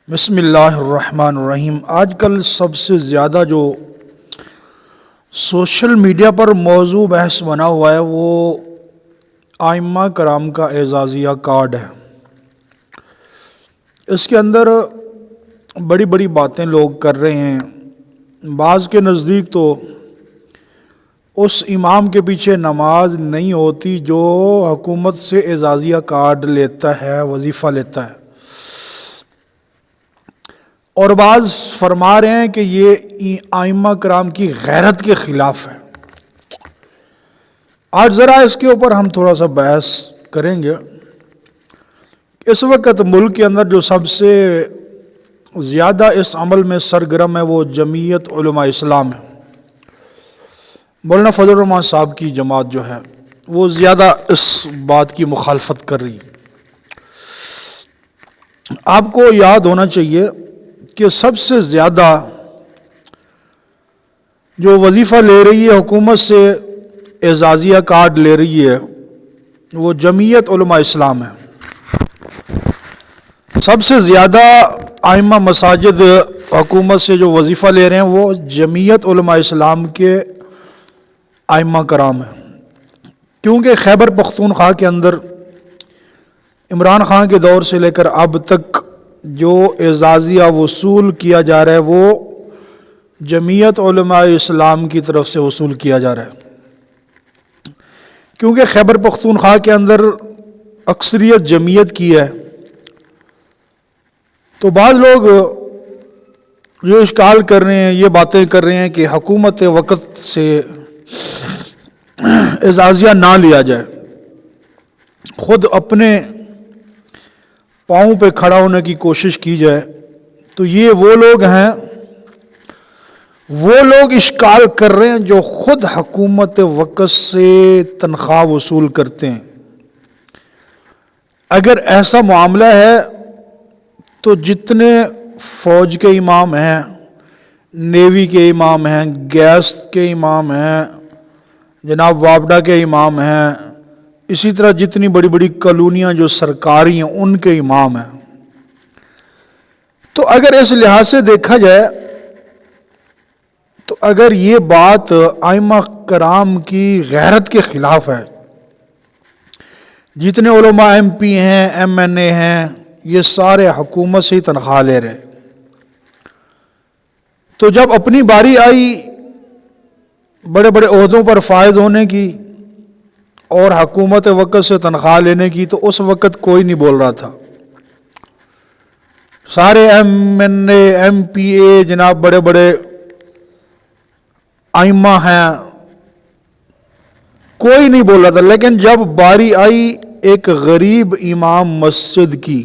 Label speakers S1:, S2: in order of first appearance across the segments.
S1: بسم اللہ الرحمن الرحیم۔ آج کل سب سے زیادہ جو سوشل میڈیا پر موضوع بحث بنا ہوا ہے وہ ائمہ کرام کا اعزازیہ کارڈ ہے۔ اس کے اندر بڑی بڑی باتیں لوگ کر رہے ہیں۔ بعض کے نزدیک تو اس امام کے پیچھے نماز نہیں ہوتی جو حکومت سے اعزازیہ کارڈ لیتا ہے، وظیفہ لیتا ہے، اور بعض فرما رہے ہیں کہ یہ ائمہ کرام کی غیرت کے خلاف ہے۔ آج ذرا اس کے اوپر ہم تھوڑا سا بحث کریں گے۔ اس وقت ملک کے اندر جو سب سے زیادہ اس عمل میں سرگرم ہے وہ جمعیت علماء اسلام ہے۔ مولانا فضل الرحمان صاحب کی جماعت جو ہے وہ زیادہ اس بات کی مخالفت کر رہی ہے۔ آپ کو یاد ہونا چاہیے کہ سب سے زیادہ جو وظیفہ لے رہی ہے، حکومت سے اعزازیہ کارڈ لے رہی ہے، وہ جمعیت علماء اسلام ہے۔ سب سے زیادہ ائمہ مساجد حکومت سے جو وظیفہ لے رہے ہیں وہ جمعیت علماء اسلام کے ائمہ کرام ہیں، کیونکہ خیبر پختونخوا کے اندر عمران خان کے دور سے لے کر اب تک جو اعزازیہ وصول کیا جا رہا ہے وہ جمعیت علماء اسلام کی طرف سے وصول کیا جا رہا ہے، کیونکہ خیبر پختونخوا کے اندر اکثریت جمعیت کی ہے۔ تو بعض لوگ یہ اشکال کر رہے ہیں، یہ باتیں کر رہے ہیں کہ حکومت وقت سے اعزازیہ نہ لیا جائے، خود اپنے پاؤں پہ کھڑا ہونے کی کوشش کی جائے۔ تو یہ وہ لوگ ہیں، وہ لوگ اشکال کر رہے ہیں جو خود حکومت وقت سے تنخواہ وصول کرتے ہیں۔ اگر ایسا معاملہ ہے تو جتنے فوج کے امام ہیں، نیوی کے امام ہیں، گیس کے امام ہیں، جناب وابڈا کے امام ہیں، اسی طرح جتنی بڑی بڑی کالونیاں جو سرکاری ہیں ان کے امام ہیں، تو اگر اس لحاظ سے دیکھا جائے تو اگر یہ بات ائمہ کرام کی غیرت کے خلاف ہے، جتنے علماء ایم پی ہیں، ایم این اے ہیں، یہ سارے حکومت سے ہی تنخواہ لے رہے، تو جب اپنی باری آئی بڑے بڑے عہدوں پر فائز ہونے کی اور حکومت وقت سے تنخواہ لینے کی، تو اس وقت کوئی نہیں بول رہا تھا۔ سارے M N A, M P اے، جناب بڑے بڑے ائمہ ہیں، کوئی نہیں بول رہا تھا۔ لیکن جب باری آئی ایک غریب امام مسجد کی،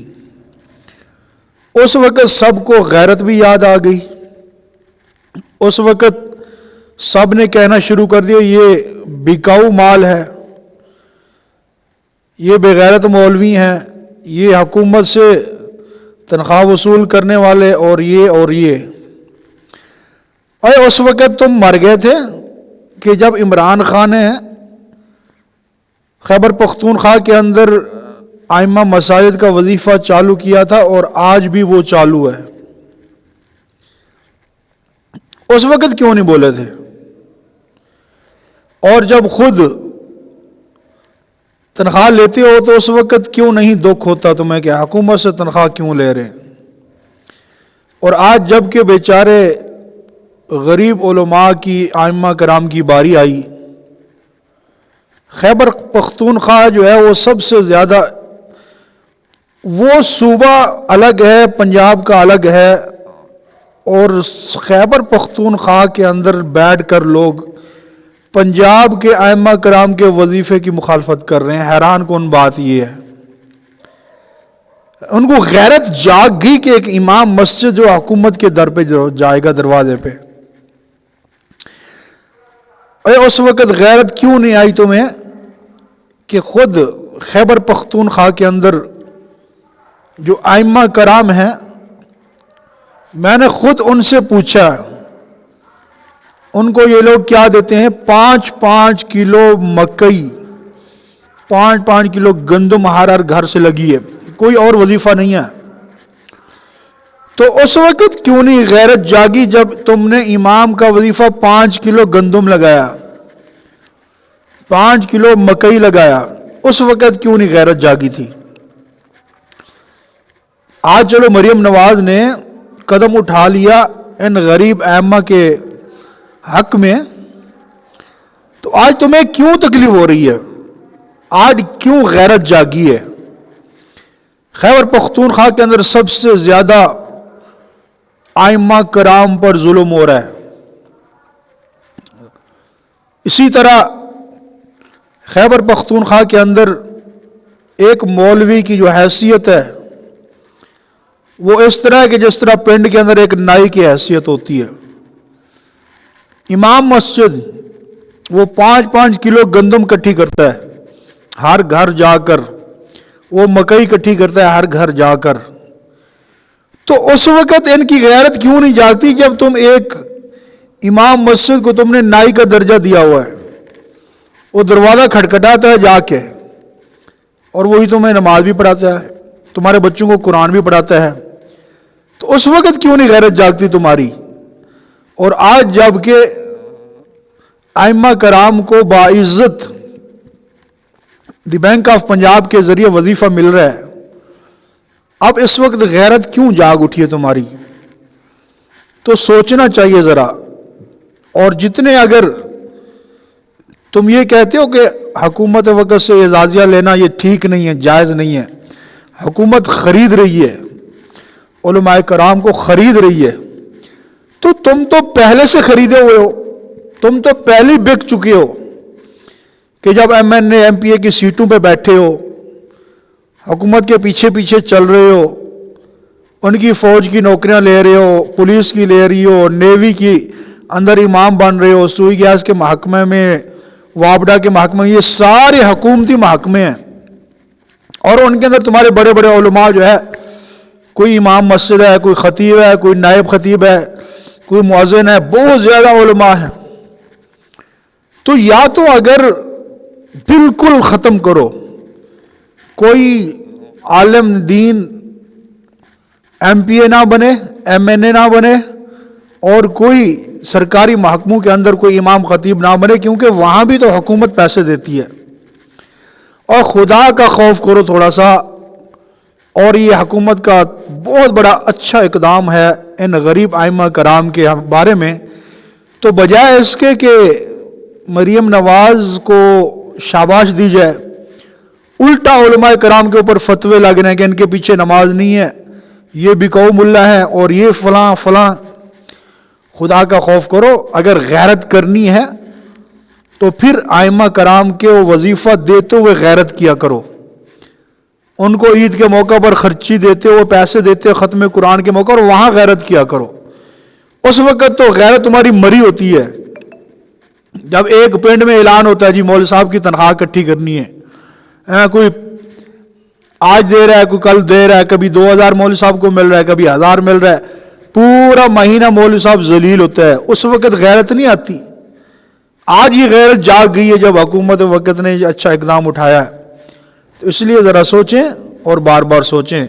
S1: اس وقت سب کو غیرت بھی یاد آ گئی۔ اس وقت سب نے کہنا شروع کر دیا یہ بکاؤ مال ہے، یہ بغیرت مولوی ہیں، یہ حکومت سے تنخواہ وصول کرنے والے، اور یہ اور اس وقت تم مر گئے تھے کہ جب عمران خان نے خیبر پختونخوا کے اندر ائمہ مساجد کا وظیفہ چالو کیا تھا، اور آج بھی وہ چالو ہے۔ اس وقت کیوں نہیں بولے تھے؟ اور جب خود تنخواہ لیتے ہو تو اس وقت کیوں نہیں دکھ ہوتا تمہیں کہ حکومت سے تنخواہ کیوں لے رہے ہیں؟ اور آج جب کہ بیچارے غریب علماء کی، ائمہ کرام کی باری آئی، خیبر پختونخوا جو ہے وہ سب سے زیادہ، وہ صوبہ الگ ہے، پنجاب کا الگ ہے، اور خیبر پختونخوا کے اندر بیٹھ کر لوگ پنجاب کے ائمہ کرام کے وظیفے کی مخالفت کر رہے ہیں۔ حیران کن بات یہ ہے، ان کو غیرت جاگ گئی کہ ایک امام مسجد جو حکومت کے در پہ جائے گا، دروازے پہ، اس وقت غیرت کیوں نہیں آئی تمہیں کہ خود خیبر پختونخوا کے اندر جو ائمہ کرام ہیں، میں نے خود ان سے پوچھا، ان کو یہ لوگ کیا دیتے ہیں؟ 5 کلو مکئی، 5 کلو گندم ہر گھر سے لگی ہے، کوئی اور وظیفہ نہیں ہے۔ تو اس وقت کیوں نہیں غیرت جاگی جب تم نے امام کا وظیفہ 5 کلو گندم لگایا، 5 کلو مکئی لگایا، اس وقت کیوں نہیں غیرت جاگی تھی؟ آج چلو مریم نواز نے قدم اٹھا لیا ان غریب ائمہ کے حق میں، تو آج تمہیں کیوں تکلیف ہو رہی ہے؟ آج کیوں غیرت جاگی ہے؟ خیبر پختونخوا کے اندر سب سے زیادہ ائمہ کرام پر ظلم ہو رہا ہے۔ اسی طرح خیبر پختونخوا کے اندر ایک مولوی کی جو حیثیت ہے وہ اس طرح ہے کہ جس طرح پنڈ کے اندر ایک نائی کی حیثیت ہوتی ہے۔ امام مسجد وہ 5-5 کلو گندم کٹھی کرتا ہے ہر گھر جا کر، وہ مکئی کٹھی کرتا ہے ہر گھر جا کر، تو اس وقت ان کی غیرت کیوں نہیں جاگتی جب تم ایک امام مسجد کو تم نے نائی کا درجہ دیا ہوا ہے، وہ دروازہ کھٹکھٹاتا ہے جا کے، اور وہی تمہیں نماز بھی پڑھاتا ہے، تمہارے بچوں کو قرآن بھی پڑھاتا ہے، تو اس وقت کیوں نہیں غیرت جاگتی تمہاری؟ اور آج جب کہ ائمہ کرام کو باعزت دی بینک آف پنجاب کے ذریعے وظیفہ مل رہا ہے، اب اس وقت غیرت کیوں جاگ اٹھی ہے تمہاری؟ تو سوچنا چاہیے ذرا۔ اور جتنے اگر تم یہ کہتے ہو کہ حکومت وقت سے اعزازیہ لینا یہ ٹھیک نہیں ہے، جائز نہیں ہے، حکومت خرید رہی ہے، علماء کرام کو خرید رہی ہے، تو تم تو پہلے سے خریدے ہوئے ہو، تم تو پہلے بک چکے ہو کہ جب M N A M P A کی سیٹوں پہ بیٹھے ہو، حکومت کے پیچھے پیچھے چل رہے ہو، ان کی فوج کی نوکریاں لے رہے ہو، پولیس کی لے رہی ہو، نیوی کی اندر امام بن رہے ہو، سوئی گیس کے محکمے میں، وابڈا کے محکمے میں، یہ سارے حکومتی محکمے ہیں، اور ان کے اندر تمہارے بڑے بڑے علماء جو ہے، کوئی امام مسجد ہے، کوئی خطیب ہے، کوئی نائب خطیب ہے، کوئی مؤذن ہے، بہت زیادہ علماء ہیں۔ تو یا تو اگر بالکل ختم کرو، کوئی عالم دین ایم پی اے نہ بنے، ایم این اے نہ بنے، اور کوئی سرکاری محکموں کے اندر کوئی امام خطیب نہ بنے، کیونکہ وہاں بھی تو حکومت پیسے دیتی ہے، اور خدا کا خوف کرو تھوڑا سا۔ اور یہ حکومت کا بہت بڑا اچھا اقدام ہے ان غریب ائمہ کرام کے بارے میں، تو بجائے اس کے کہ مریم نواز کو شاباش دی جائے، الٹا علماء کرام کے اوپر فتوے لگ رہے ہیں کہ ان کے پیچھے نماز نہیں ہے، یہ بکاؤ ملا ہے، اور یہ فلاں فلاں۔ خدا کا خوف کرو، اگر غیرت کرنی ہے تو پھر ائمہ کرام کے وظیفہ دیتے ہوئے غیرت کیا کرو، ان کو عید کے موقع پر خرچی دیتے ہوئے، پیسے دیتے ہوئے ختم قرآن کے موقع پر وہاں غیرت کیا کرو۔ اس وقت تو غیرت تمہاری مری ہوتی ہے، جب ایک پنڈ میں اعلان ہوتا ہے جی مولوی صاحب کی تنخواہ اکٹھی کرنی ہے، کوئی آج دے رہا ہے، کوئی کل دے رہا ہے، کبھی 2000 مولوی صاحب کو مل رہا ہے، کبھی 1000 مل رہا ہے، پورا مہینہ مولوی صاحب ذلیل ہوتا ہے، اس وقت غیرت نہیں آتی۔ آج یہ غیرت جاگ گئی ہے جب حکومت وقت نے اچھا اقدام اٹھایا ہے، تو اس لیے ذرا سوچیں اور بار بار سوچیں۔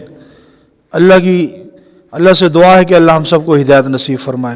S1: اللہ سے دعا ہے کہ اللہ ہم سب کو ہدایت نصیب فرمائے۔